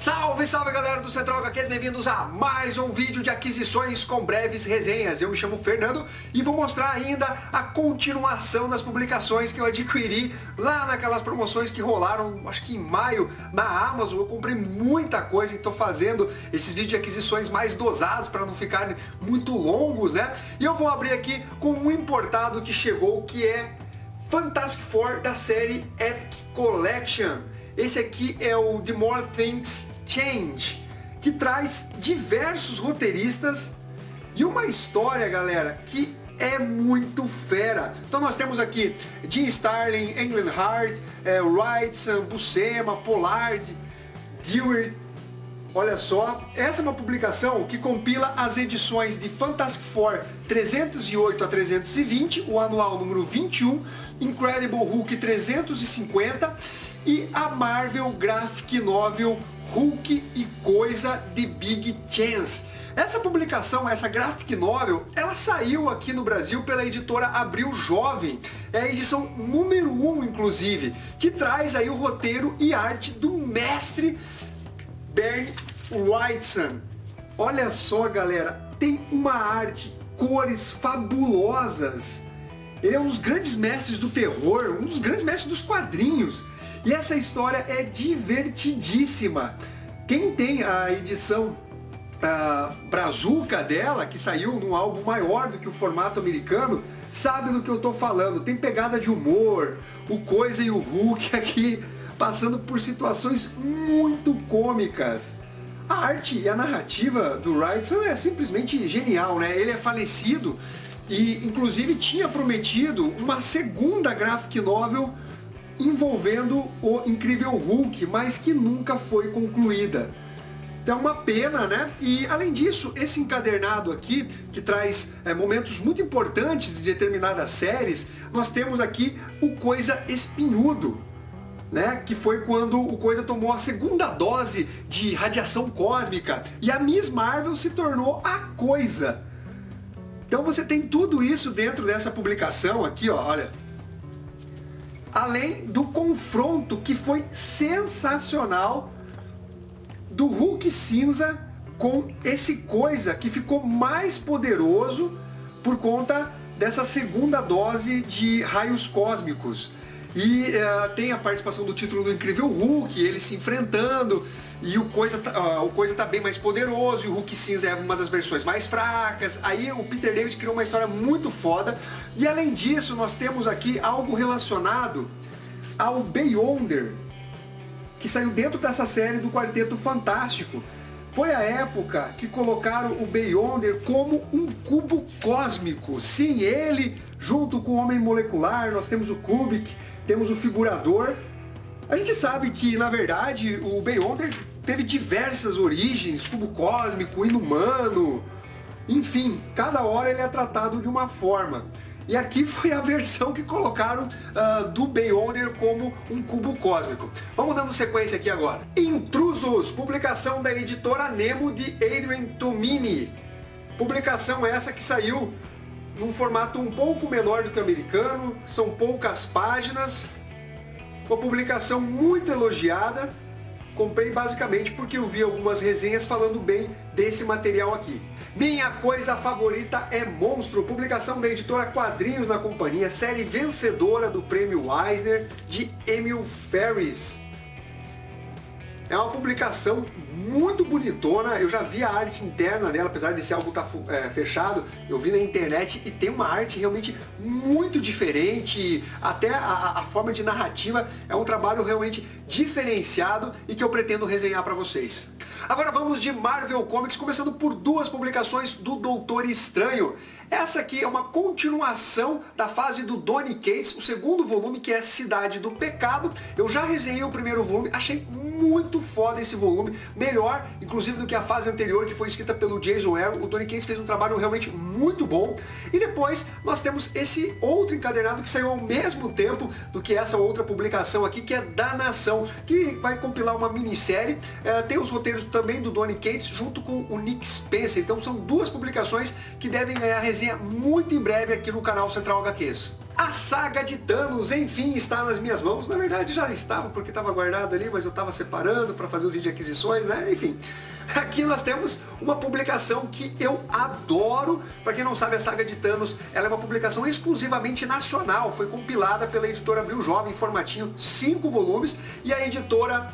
Salve, salve galera do Central HQs, bem-vindos a mais um vídeo de aquisições com breves resenhas. Eu me chamo Fernando e vou mostrar ainda a continuação das publicações que eu adquiri lá naquelas promoções que rolaram, acho que em maio, na Amazon. Eu comprei muita coisa e estou fazendo esses vídeos de aquisições mais dosados para não ficarem muito longos, né? E eu vou abrir aqui com um importado que chegou, que é Fantastic Four da série Epic Collection. Esse aqui é o The More Things Change, que traz diversos roteiristas e uma história, galera, que é muito fera. Então nós temos aqui Jim Starlin, Englehart, Wrightson, Buscema, Pollard, Dewey. Olha só, essa é uma publicação que compila as edições de Fantastic Four 308 a 320, o anual número 21, Incredible Hulk 350 e a Marvel Graphic Novel Hulk e Coisa de Big Chance. Essa publicação, essa Graphic Novel, ela saiu aqui no Brasil pela editora Abril Jovem. É a edição número 1, inclusive, que traz aí o roteiro e arte do mestre Bernie Wrightson. Olha só, galera, tem uma arte, cores fabulosas. Ele é um dos grandes mestres do terror, um dos grandes mestres dos quadrinhos. E essa história é divertidíssima. Quem tem a edição brazuca dela, que saiu num álbum maior do que o formato americano, sabe do que eu tô falando. Tem pegada de humor, o Coisa e o Hulk aqui passando por situações muito cômicas. A arte e a narrativa do Wrightson é simplesmente genial, né? Ele é falecido e inclusive tinha prometido uma segunda graphic novel envolvendo o Incrível Hulk, mas que nunca foi concluída. Então é uma pena, né? E além disso, esse encadernado aqui, que traz momentos muito importantes de determinadas séries, nós temos aqui o Coisa Espinhudo, né? Que foi quando o Coisa tomou a segunda dose de radiação cósmica e a Miss Marvel se tornou a Coisa. Então você tem tudo isso dentro dessa publicação aqui, ó, olha. Além do confronto que foi sensacional do Hulk cinza com esse Coisa que ficou mais poderoso por conta dessa segunda dose de raios cósmicos. E tem a participação do título do Incrível Hulk, eles se enfrentando, e o Coisa tá bem mais poderoso, e o Hulk cinza é uma das versões mais fracas. Aí o Peter David criou uma história muito foda. E além disso, nós temos aqui algo relacionado ao Beyonder, que saiu dentro dessa série do Quarteto Fantástico. Foi a época que colocaram o Beyonder como um cubo cósmico. Sim, ele, junto com o Homem Molecular, nós temos o Kubrick, temos o Figurador. A gente sabe que, na verdade, o Beyonder teve diversas origens, cubo cósmico, inumano, enfim, cada hora ele é tratado de uma forma. E aqui foi a versão que colocaram do Beyonder como um cubo cósmico. Vamos dando sequência aqui agora. Intrusos, publicação da editora Nemo de Adrian Tomini. Publicação essa que saiu num formato um pouco menor do que o americano, são poucas páginas, uma publicação muito elogiada. Comprei basicamente porque eu vi algumas resenhas falando bem desse material aqui. Minha coisa favorita é Monstro, publicação da editora Quadrinhos na Companhia, série vencedora do prêmio Eisner de Emil Ferris. É uma publicação muito bonitona, eu já vi a arte interna dela, apesar desse álbum estar fechado, eu vi na internet e tem uma arte realmente muito diferente, até a forma de narrativa é um trabalho realmente diferenciado e que eu pretendo resenhar para vocês. Agora vamos de Marvel Comics, começando por duas publicações do Doutor Estranho. Essa aqui é uma continuação da fase do Donny Cates, o segundo volume, que é Cidade do Pecado. Eu já resenhei o primeiro volume, achei muito foda esse volume, melhor inclusive do que a fase anterior, que foi escrita pelo Jason Aaron. O Donny Cates fez um trabalho realmente muito bom. E depois nós temos esse outro encadernado que saiu ao mesmo tempo do que essa outra publicação aqui, que é Da Nação, que vai compilar uma minissérie. Tem os roteiros também do Donny Cates junto com o Nick Spencer. Então são duas publicações que devem ganhar resenha muito em breve aqui no canal Central HQs. A saga de Thanos, enfim, está nas minhas mãos. Na verdade já estava, porque estava guardado ali, mas eu estava separando para fazer o vídeo de aquisições, né? Enfim. Aqui nós temos uma publicação que eu adoro. Para quem não sabe, a saga de Thanos, ela é uma publicação exclusivamente nacional. Foi compilada pela editora Abril Jovem, em formatinho 5 volumes. E a editora...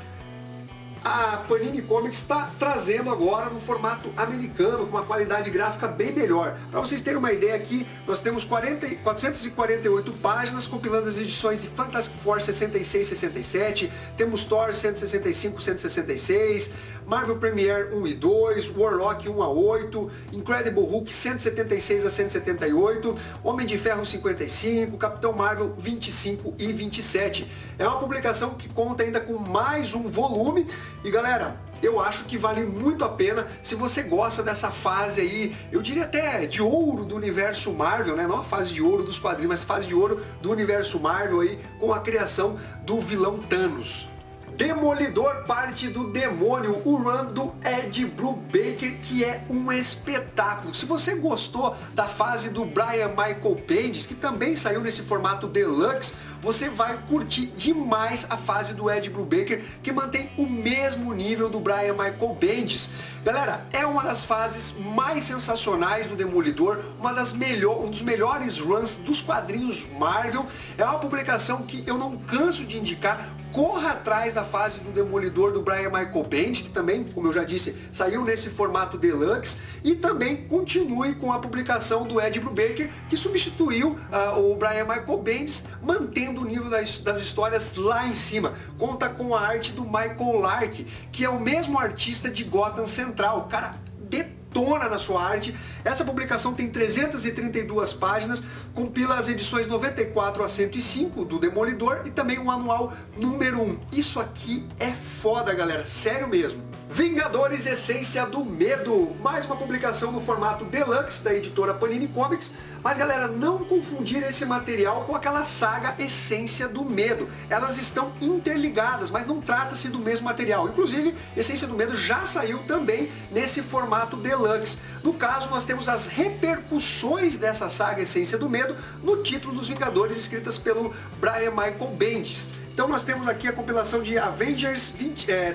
a Panini Comics está trazendo agora no formato americano, com uma qualidade gráfica bem melhor. Para vocês terem uma ideia aqui, nós temos 448 páginas, compilando as edições de Fantastic Four 66 e 67, temos Thor 165 e 166, Marvel Premiere 1 e 2, Warlock 1 a 8, Incredible Hulk 176 a 178, Homem de Ferro 55, Capitão Marvel 25 e 27. É uma publicação que conta ainda com mais um volume. E galera, eu acho que vale muito a pena se você gosta dessa fase aí, eu diria até de ouro do universo Marvel, né? Não a fase de ouro dos quadrinhos, mas a fase de ouro do universo Marvel aí, com a criação do vilão Thanos. Demolidor Parte do Demônio, o run do Ed Brubaker, que é um espetáculo. Se você gostou da fase do Brian Michael Bendis, que também saiu nesse formato deluxe, você vai curtir demais a fase do Ed Brubaker, que mantém o mesmo nível do Brian Michael Bendis. Galera, é uma das fases mais sensacionais do Demolidor, um dos melhores runs dos quadrinhos Marvel. É uma publicação que eu não canso de indicar. Corra atrás da fase do Demolidor do Brian Michael Bendis, que também, como eu já disse, saiu nesse formato deluxe, e também continue com a publicação do Ed Brubaker, que substituiu o Brian Michael Bendis, mantendo o nível das histórias lá em cima. Conta com a arte do Michael Lark, que é o mesmo artista de Gotham Central. O cara detona na sua arte. Essa publicação tem 332 páginas, compila as edições 94 a 105 do Demolidor e também o anual número 1. Isso aqui é foda, galera, sério mesmo. Vingadores Essência do Medo, mais uma publicação no formato deluxe da editora Panini Comics, mas galera, não confundir esse material com aquela saga Essência do Medo. Elas estão interligadas, mas não trata-se do mesmo material. Inclusive, Essência do Medo já saiu também nesse formato deluxe. No caso, nós temos as repercussões dessa saga Essência do Medo no título dos Vingadores, escritas pelo Brian Michael Bendis. Então nós temos aqui a compilação de Avengers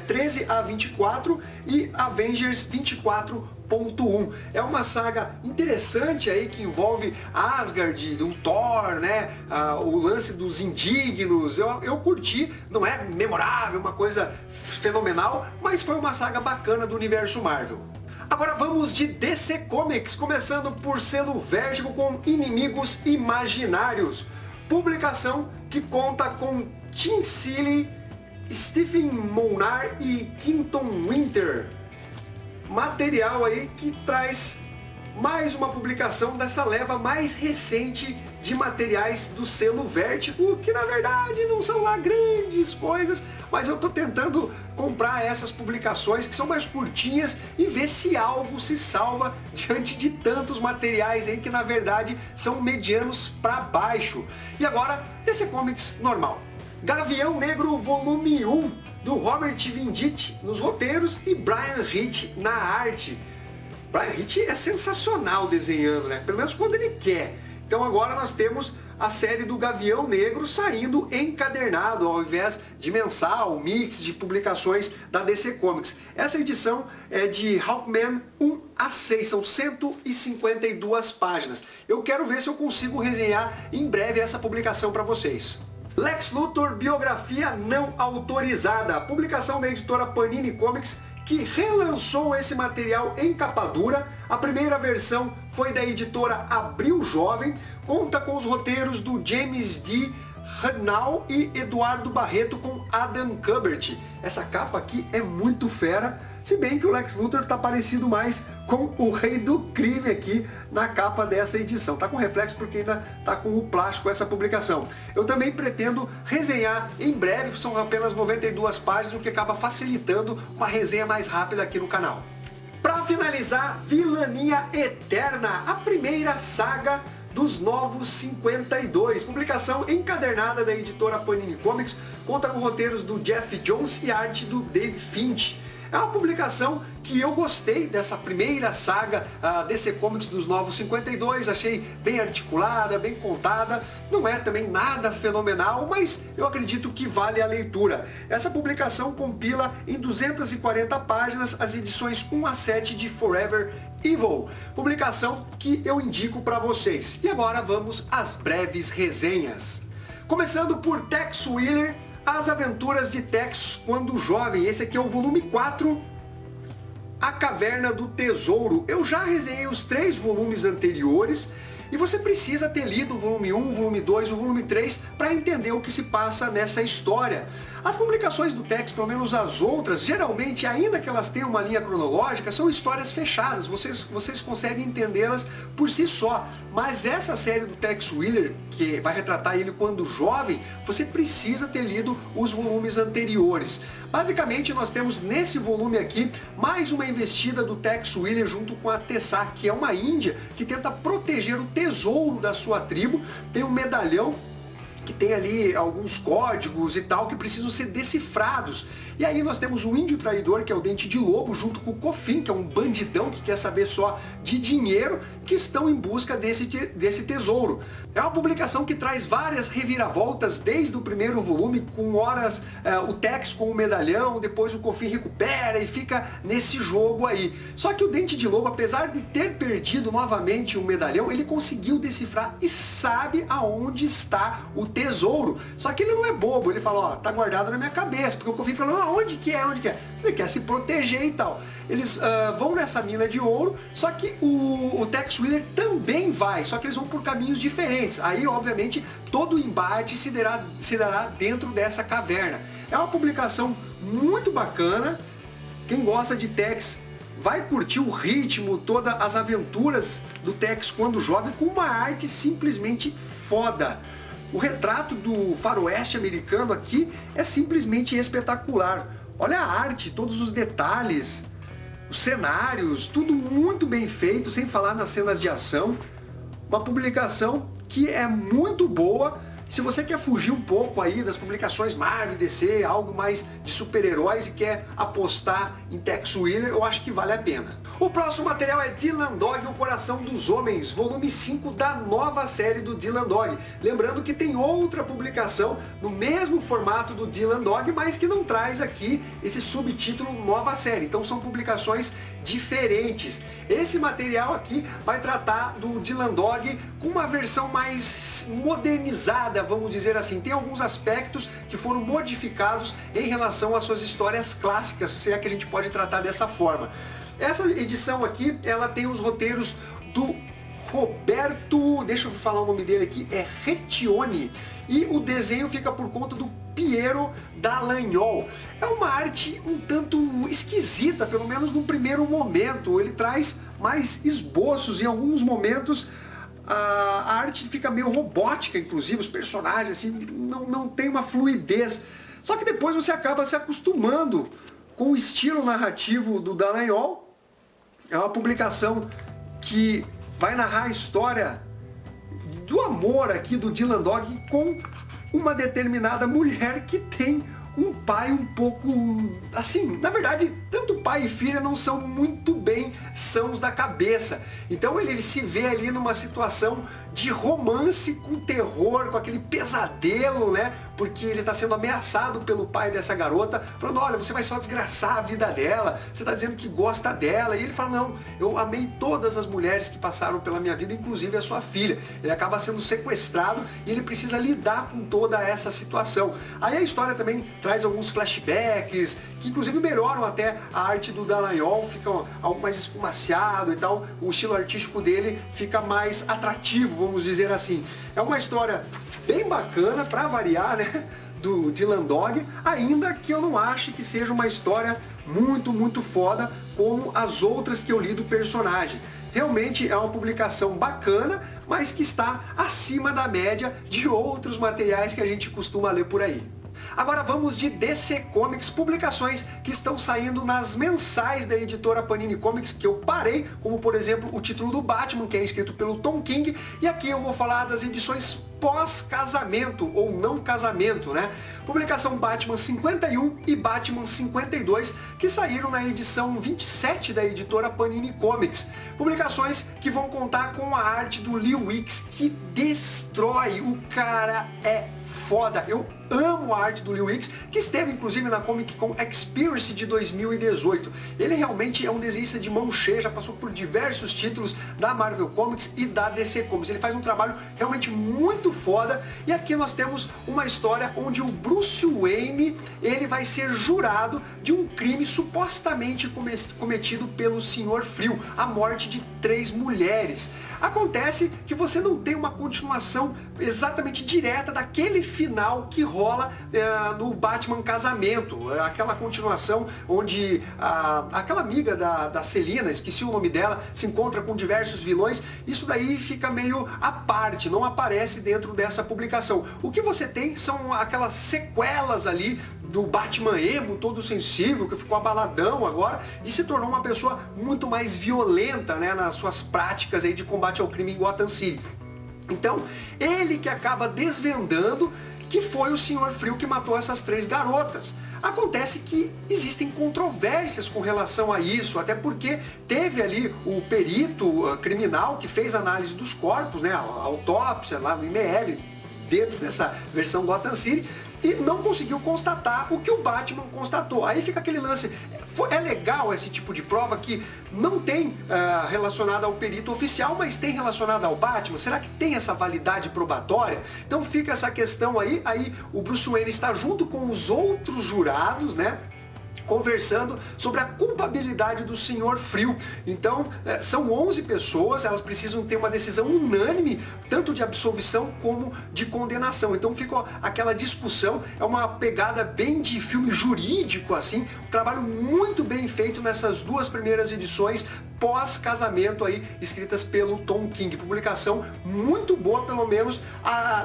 13 a 24 e Avengers 24.1. É uma saga interessante aí que envolve Asgard, um Thor, né? O lance dos indignos. Eu curti, não é memorável, uma coisa fenomenal, mas foi uma saga bacana do universo Marvel. Agora vamos de DC Comics, começando por selo Vértigo com Inimigos Imaginários. Publicação que conta com Tim Seeley, Stephen Monar e Quinton Winter. Material aí que traz mais uma publicação dessa leva mais recente de materiais do selo Vértigo, que na verdade não são lá grandes coisas, mas eu tô tentando comprar essas publicações que são mais curtinhas e ver se algo se salva diante de tantos materiais aí que na verdade são medianos para baixo. E agora, DC Comics normal. Gavião Negro volume 1, do Robert Venditti nos roteiros e Brian Hitch na arte. Brian Hitch é sensacional desenhando, né? Pelo menos quando ele quer. Então agora nós temos a série do Gavião Negro saindo encadernado, ao invés de mensal, mix de publicações da DC Comics. Essa edição é de Hawkman 1 a 6, são 152 páginas. Eu quero ver se eu consigo resenhar em breve essa publicação para vocês. Lex Luthor, biografia não autorizada, publicação da editora Panini Comics, que relançou esse material em capa dura. A primeira versão foi da editora Abril Jovem, conta com os roteiros do James D. Hudnall e Eduardo Barreto com Adam Kubert. Essa capa aqui é muito fera, se bem que o Lex Luthor está parecido mais com o Rei do Crime aqui na capa dessa edição. Tá com reflexo porque ainda tá com o plástico essa publicação. Eu também pretendo resenhar em breve, são apenas 92 páginas, o que acaba facilitando uma resenha mais rápida aqui no canal. Para finalizar, Vilania Eterna, a primeira saga dos Novos 52, publicação encadernada da editora Panini Comics, conta com roteiros do Jeff Jones e arte do Dave Finch. É uma publicação que eu gostei dessa primeira saga DC Comics dos Novos 52, achei bem articulada, bem contada, não é também nada fenomenal, mas eu acredito que vale a leitura. Essa publicação compila em 240 páginas as edições 1 a 7 de Forever Evil, publicação que eu indico para vocês. E agora vamos às breves resenhas. Começando por Tex Willer, As Aventuras de Tex quando jovem. Esse aqui é o volume 4, A Caverna do Tesouro. Eu já resenhei os 3 volumes anteriores e você precisa ter lido o volume 1, o volume 2, o volume 3 para entender o que se passa nessa história. As publicações do Tex, pelo menos as outras, geralmente, ainda que elas tenham uma linha cronológica, são histórias fechadas, vocês conseguem entendê-las por si só. Mas essa série do Tex Willer, que vai retratar ele quando jovem, você precisa ter lido os volumes anteriores. Basicamente, nós temos nesse volume aqui mais uma investida do Tex Willer junto com a Tessa, que é uma índia que tenta proteger o tesouro da sua tribo. Tem um medalhão que tem ali alguns códigos e tal que precisam ser decifrados. E aí nós temos o índio traidor, que é o Dente de Lobo, junto com o Coffin, que é um bandidão que quer saber só de dinheiro, que estão em busca desse tesouro. É uma publicação que traz várias reviravoltas desde o primeiro volume, com horas o Tex com o medalhão, depois o Coffin recupera e fica nesse jogo aí. Só que o Dente de Lobo, apesar de ter perdido novamente o medalhão, ele conseguiu decifrar e sabe aonde está o tesouro. Só que ele não é bobo, ele fala, ó, tá guardado na minha cabeça, porque o Coffin falou, onde que é, onde que é? Ele quer se proteger e tal. Eles vão nessa mina de ouro, só que o Tex Willer também vai, só que eles vão por caminhos diferentes. Aí, obviamente, todo o embate se dará dentro dessa caverna. É uma publicação muito bacana. Quem gosta de Tex vai curtir o ritmo, todas as aventuras do Tex quando jovem, com uma arte simplesmente foda. O retrato do faroeste americano aqui é simplesmente espetacular. Olha a arte, todos os detalhes, os cenários, tudo muito bem feito, sem falar nas cenas de ação. Uma publicação que é muito boa. Se você quer fugir um pouco aí das publicações Marvel, DC, algo mais de super-heróis e quer apostar em Tex Willer, eu acho que vale a pena. O próximo material é Dylan Dog, O Coração dos Homens, volume 5 da nova série do Dylan Dog. Lembrando que tem outra publicação no mesmo formato do Dylan Dog, mas que não traz aqui esse subtítulo nova série. Então são publicações diferentes. Esse material aqui vai tratar do Dylan Dog com uma versão mais modernizada, vamos dizer assim. Tem alguns aspectos que foram modificados em relação às suas histórias clássicas, se é que a gente pode tratar dessa forma. Essa edição aqui, ela tem os roteiros do Roberto, deixa eu falar o nome dele aqui, é Rettioni, e o desenho fica por conta do Piero Dall'Agnol. É uma arte um tanto esquisita, pelo menos no primeiro momento. Ele traz mais esboços, em alguns momentos a arte fica meio robótica, inclusive os personagens assim, não tem uma fluidez. Só que depois você acaba se acostumando com o estilo narrativo do Dall'Agnol. É uma publicação que vai narrar a história do amor aqui do Dylan Dog com uma determinada mulher que tem um pai um pouco, assim, na verdade, tanto pai e filha não são muito bem sãos da cabeça. Então ele se vê ali numa situação de romance com terror, com aquele pesadelo, né? Porque ele está sendo ameaçado pelo pai dessa garota, falando, olha, você vai só desgraçar a vida dela, você está dizendo que gosta dela. E ele fala, não, eu amei todas as mulheres que passaram pela minha vida, inclusive a sua filha. Ele acaba sendo sequestrado e ele precisa lidar com toda essa situação. Aí a história também traz alguns flashbacks, que inclusive melhoram até a arte do Dall'Agnol, fica algo mais esfumaciado e tal, o estilo artístico dele fica mais atrativo, vamos dizer assim. É uma história bem bacana, para variar, né, do Dylan Dog, ainda que eu não ache que seja uma história muito foda como as outras que eu li do personagem. Realmente é uma publicação bacana, mas que está acima da média de outros materiais que a gente costuma ler por aí. Agora vamos de DC Comics, publicações que estão saindo nas mensais da editora Panini Comics, que eu parei, como por exemplo o título do Batman, que é escrito pelo Tom King, e aqui eu vou falar das edições pós-casamento ou não casamento, né? Publicação Batman 51 e Batman 52, que saíram na edição 27 da editora Panini Comics. Publicações que vão contar com a arte do Lee Weeks, que destrói. O cara é foda. Eu amo a arte do Lee Weeks, que esteve inclusive na Comic Con Experience de 2018. Ele realmente é um desenhista de mão cheia, já passou por diversos títulos da Marvel Comics e da DC Comics. Ele faz um trabalho realmente muito foda, e aqui nós temos uma história onde o Bruce Wayne, ele vai ser jurado de um crime supostamente cometido pelo Senhor Frio, a morte de 3 mulheres. Acontece que você não tem uma continuação exatamente direta daquele final que rola no Batman Casamento, aquela continuação onde aquela amiga da Selina, esqueci o nome dela, se encontra com diversos vilões. Isso daí fica meio à parte, não aparece dentro dessa publicação. O que você tem são aquelas sequelas ali do Batman emo, todo sensível, que ficou abaladão agora e se tornou uma pessoa muito mais violenta, né, nas suas práticas aí de combate ao crime em Gotham City. Então, ele que acaba desvendando que foi o Senhor Frio que matou essas 3 garotas. Acontece que existem controvérsias com relação a isso, até porque teve ali o perito criminal que fez análise dos corpos, né, a autópsia lá no IML, dentro dessa versão Gotham City, e não conseguiu constatar o que o Batman constatou. Aí fica aquele lance, é legal esse tipo de prova que não tem relacionada ao perito oficial, mas tem relacionada ao Batman? Será que tem essa validade probatória? Então fica essa questão aí o Bruce Wayne está junto com os outros jurados, né, conversando sobre a culpabilidade do Senhor Frio. Então, são 11 pessoas, elas precisam ter uma decisão unânime, tanto de absolvição como de condenação. Então fica aquela discussão, é uma pegada bem de filme jurídico, assim, um trabalho muito bem feito nessas 2 primeiras edições pós-casamento aí, escritas pelo Tom King. Publicação muito boa, pelo menos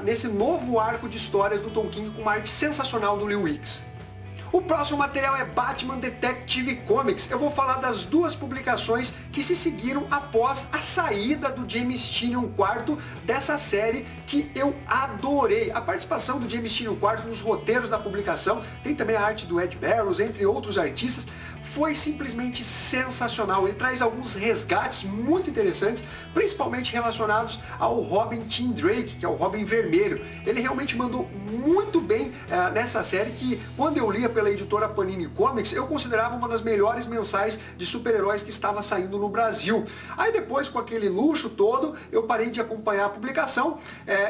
nesse novo arco de histórias do Tom King, com uma arte sensacional do Lee Weeks. O próximo material é Batman Detective Comics. Eu vou falar das 2 publicações que se seguiram após a saída do James Tynion IV dessa série, que eu adorei. A participação do James Tynion IV nos roteiros da publicação, tem também a arte do Ed Barrows, entre outros artistas, foi simplesmente sensacional. Ele traz alguns resgates muito interessantes, principalmente relacionados ao Robin Tim Drake, que é o Robin Vermelho. Ele realmente mandou muito bem nessa série, que quando eu lia pela editora Panini Comics, eu considerava uma das melhores mensais de super-heróis que estava saindo no Brasil. Aí depois, com aquele luxo todo, eu parei de acompanhar a publicação.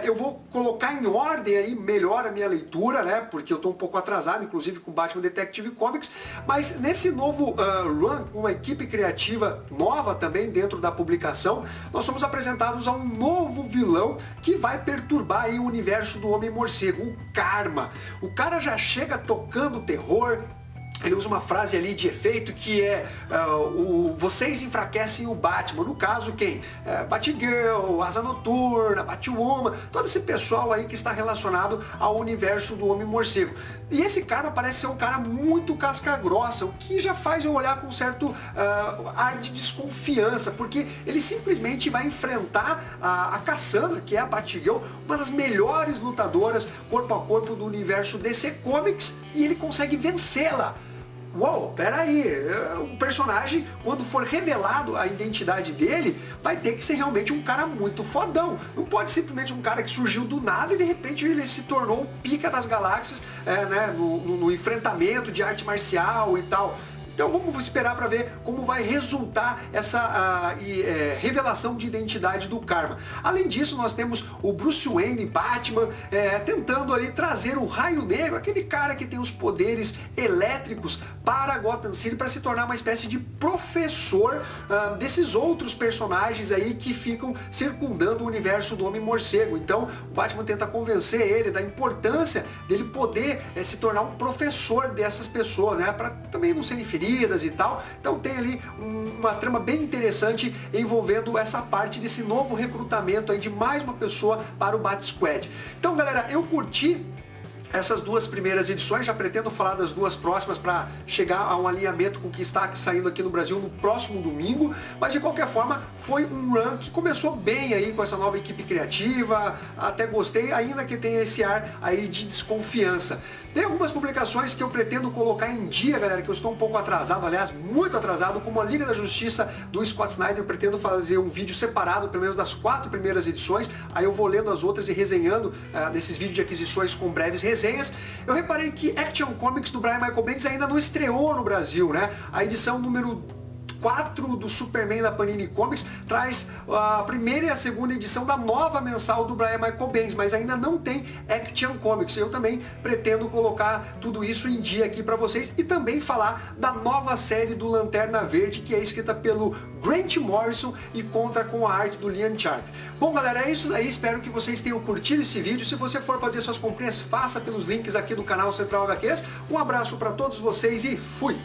Eu vou colocar em ordem aí melhor a minha leitura, né, porque eu estou um pouco atrasado, inclusive com Batman Detective Comics, mas nesse novo run, com uma equipe criativa nova também dentro da publicação, nós somos apresentados a um novo vilão que vai perturbar aí o universo do Homem-Morcego, o Karma. O cara já chega tocando terror. Ele usa uma frase ali de efeito que é vocês enfraquecem o Batman. No caso, quem? Batgirl, Asa Noturna, Batwoman, todo esse pessoal aí que está relacionado ao universo do Homem-Morcego. E esse cara parece ser um cara muito casca-grossa, o que já faz eu olhar com certo ar de desconfiança, porque ele simplesmente vai enfrentar a Cassandra, que é a Batgirl, uma das melhores lutadoras corpo a corpo do universo DC Comics, e ele consegue vencê-la. Uou, peraí, o personagem, quando for revelado a identidade dele, vai ter que ser realmente um cara muito fodão. Não pode simplesmente um cara que surgiu do nada e de repente ele se tornou o pica das galáxias, né, no enfrentamento de arte marcial e tal. Então vamos esperar para ver como vai resultar essa revelação de identidade do Karma. Além disso, nós temos o Bruce Wayne, Batman, tentando ali trazer o Raio Negro, aquele cara que tem os poderes elétricos, para Gotham City, para se tornar uma espécie de professor desses outros personagens aí que ficam circundando o universo do Homem-Morcego. Então o Batman tenta convencer ele da importância dele poder se tornar um professor dessas pessoas, né, para também não serem feridos e tal. Então tem ali uma trama bem interessante envolvendo essa parte desse novo recrutamento aí de mais uma pessoa para o Bat Squad. Então galera, eu curti essas duas primeiras edições, já pretendo falar das duas próximas para chegar a um alinhamento com o que está saindo aqui no Brasil no próximo domingo, mas de qualquer forma foi um run que começou bem aí com essa nova equipe criativa, até gostei, ainda que tenha esse ar aí de desconfiança. Tem algumas publicações que eu pretendo colocar em dia, galera, que eu estou um pouco atrasado, aliás, muito atrasado, como a Liga da Justiça do Scott Snyder. Eu pretendo fazer um vídeo separado, pelo menos das 4 primeiras edições, aí eu vou lendo as outras e resenhando nesses vídeos de aquisições com breves resenhas. Eu reparei que Action Comics do Brian Michael Bendis ainda não estreou no Brasil, né? A edição número 4 do Superman da Panini Comics traz a primeira e a segunda edição da nova mensal do Brian Michael Bendis, mas ainda não tem Action Comics. Eu também pretendo colocar tudo isso em dia aqui para vocês e também falar da nova série do Lanterna Verde, que é escrita pelo Grant Morrison e conta com a arte do Liam Sharp. Bom, galera, é isso daí. Espero que vocês tenham curtido esse vídeo. Se você for fazer suas comprinhas, faça pelos links aqui do canal Central HQs. Um abraço para todos vocês e fui!